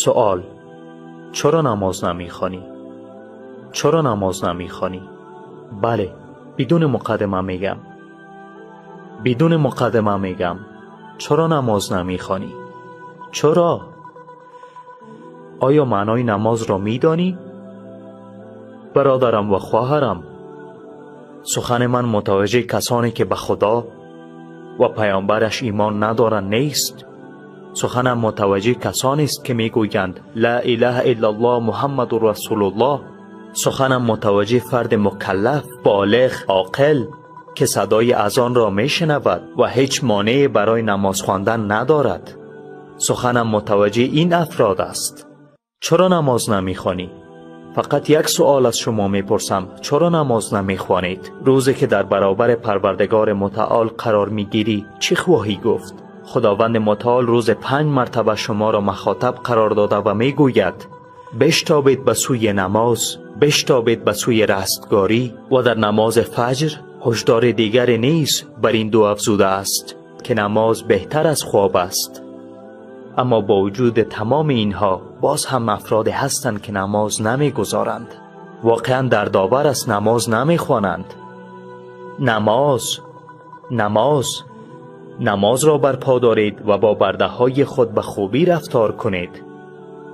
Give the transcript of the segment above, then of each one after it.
سوال: چرا نماز نمیخوانی؟ چرا نماز نمیخوانی؟ بله، بدون مقدمه میگم. بدون مقدمه میگم. چرا نماز نمیخوانی؟ چرا؟ آیا معنای نماز را میدانی؟ برادرم و خواهرم، سخن من متوجه کسانی که به خدا و پیامبرش ایمان ندارند نیست. سخنم متوجه کسانی است که میگویند لا اله الا الله محمد رسول الله. سخنم متوجه فرد مکلف، بالغ، عاقل که صدای اذان را میشنود و هیچ مانعی برای نماز خواندن ندارد. سخنم متوجه این افراد است. چرا نماز نمیخوانی؟ فقط یک سوال از شما میپرسم: چرا نماز نمیخوانید؟ روزی که در برابر پروردگار متعال قرار میگیری چی خواهی گفت؟ خداوند متعال روز 5 مرتبه شما را مخاطب قرار داده و میگوید بشتابید به سوی نماز، بشتابید به سوی رستگاری. و در نماز فجر هشدار دیگری نیز بر این دو افزوده است که نماز بهتر از خواب است. اما با وجود تمام اینها باز هم افرادی هستند که نماز نمیگذارند. واقعا دردآور است، نماز نمیخوانند. نماز را برپا دارید و با برده های خود به خوبی رفتار کنید.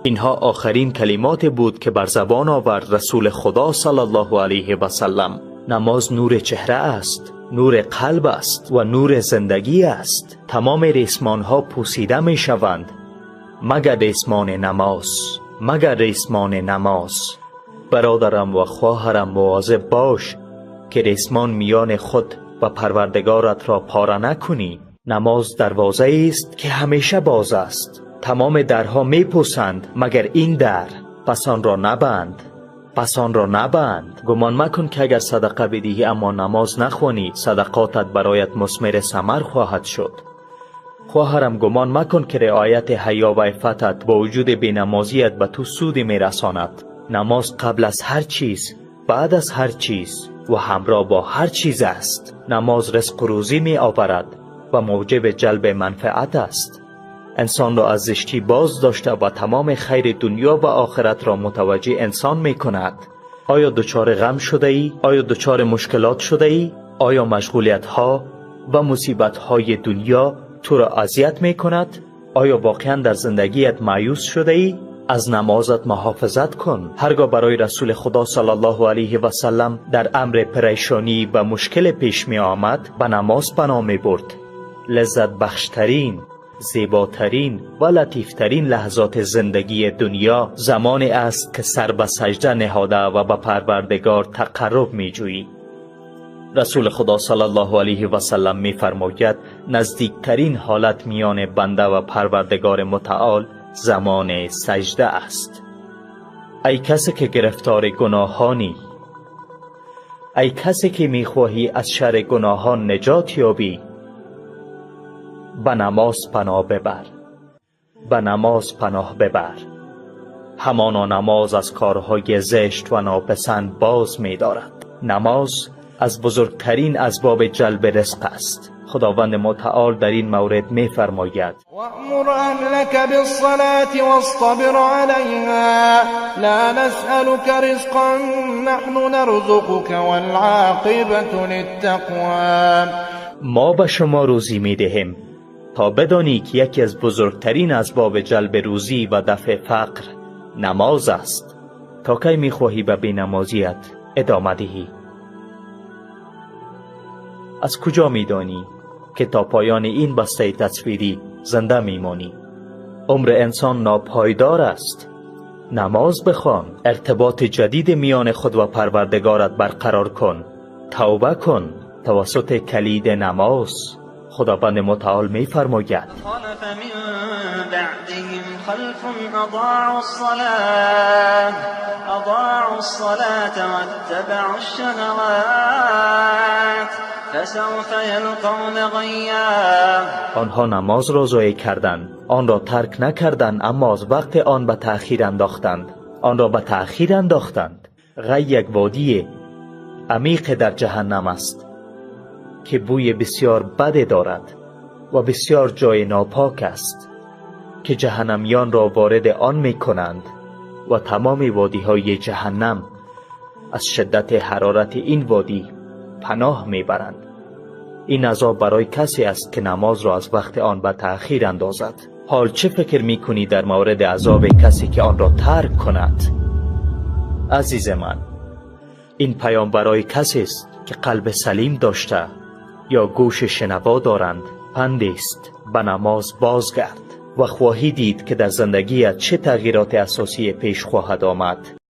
اینها آخرین کلمات بود که بر زبان آورد رسول خدا صلی الله علیه و سلم. نماز نور چهره است، نور قلب است و نور زندگی است. تمام ریسمان ها پوسیده می شوند مگر ریسمان نماز. برادرم و خواهرم، مواظب باش که ریسمان میان خود و پروردگارت را پاره نکنی. نماز دروازه است که همیشه باز است. تمام درها می پوسند مگر این در، پس آن را نبند. گمان مکن که اگر صدقه بدهی اما نماز نخوانی صدقاتت برایت مثمر ثمر خواهد شد. خواهرم، گمان مکن که رعایت حیا و عفتت با وجود بینمازیت به تو سودی میرساند. نماز قبل از هر چیز، بعد از هر چیز و همراه با هر چیز است. نماز رزق و روزی می آورد و موجب جلب منفعت است. انسان را از زشتی باز داشته و تمام خیر دنیا و آخرت را متوجه انسان می کند. آیا دچار غم شده ای؟ آیا دچار مشکلات شده ای؟ آیا مشغولیت ها و مصیبت های دنیا تو را اذیت می کند؟ آیا واقعا در زندگیت مایوس شده ای؟ از نمازت محافظت کن. هرگاه برای رسول خدا صلی الله علیه و سلم در امر پریشانی و مشکل پیش می آمد به نماز پناه می برد. لذت بخشترین، زیباترین و لطیفترین لحظات زندگی دنیا زمانی است که سر به سجده نهاده و به پروردگار تقرب می جویی. رسول خدا صلی الله علیه و سلم می فرماید نزدیکترین حالت میان بنده و پروردگار متعال زمان سجده است. ای کسی که گرفتار گناهانی، ای کسی که می خواهی از شر گناهان نجات یابی، به نماز پناه ببر. همانا نماز از کارهای زشت و ناپسند باز می دارد. نماز از بزرگترین اسباب جلب رزق است. خداوند متعال در این مورد می فرماید وَأْمُرْ أَهْلَكَ بِالصَّلَاةِ وَاصْطَبِرْ عَلَيْهَا لَا نَسْأَلُكَ رِزْقًا نَحْنُ نَرْزُقُكَ وَالْعَاقِبَةُ لِلتَّقْوَى. ما به شما روزی می دهیم تا بدانی که یکی از بزرگترین اسباب جلب روزی و دفع فقر نماز است. تا کی می خواهی به بی‌نمازیت ادامه دهی؟ از کجا می دانی که تا پایان این بسته تصویری زنده می مانی؟ عمر انسان ناپایدار است. نماز بخوان. ارتباط جدید میان خود و پروردگارت برقرار کن. توبه کن توسط کلید نماز. خداوند متعال می فرماید خلف من بعدهم خلف اضاعوا الصلاة واتبعوا الشهوات فسوف یلقون غیا. آنها نماز را ضایع کردند، آن را ترک نکردند، اما از وقت آن به تأخیر انداختند. غی یک وادی عمیق در جهنم است که بوی بسیار بد دارد و بسیار جای ناپاک است. که جهنمیان را وارد آن می کنند و تمام وادی های جهنم از شدت حرارت این وادی پناه می برند. این عذاب برای کسی است که نماز را از وقت آن به تأخیر اندازد. حال چه فکر می کنی در مورد عذاب کسی که آن را ترک کند؟ عزیز من، این پیام برای کسی است که قلب سلیم داشته یا گوش شنوا دارند. پند است: به نماز بازگرد و خواهی دید که در زندگیت چه تغییرات اساسی پیش خواهد آمد.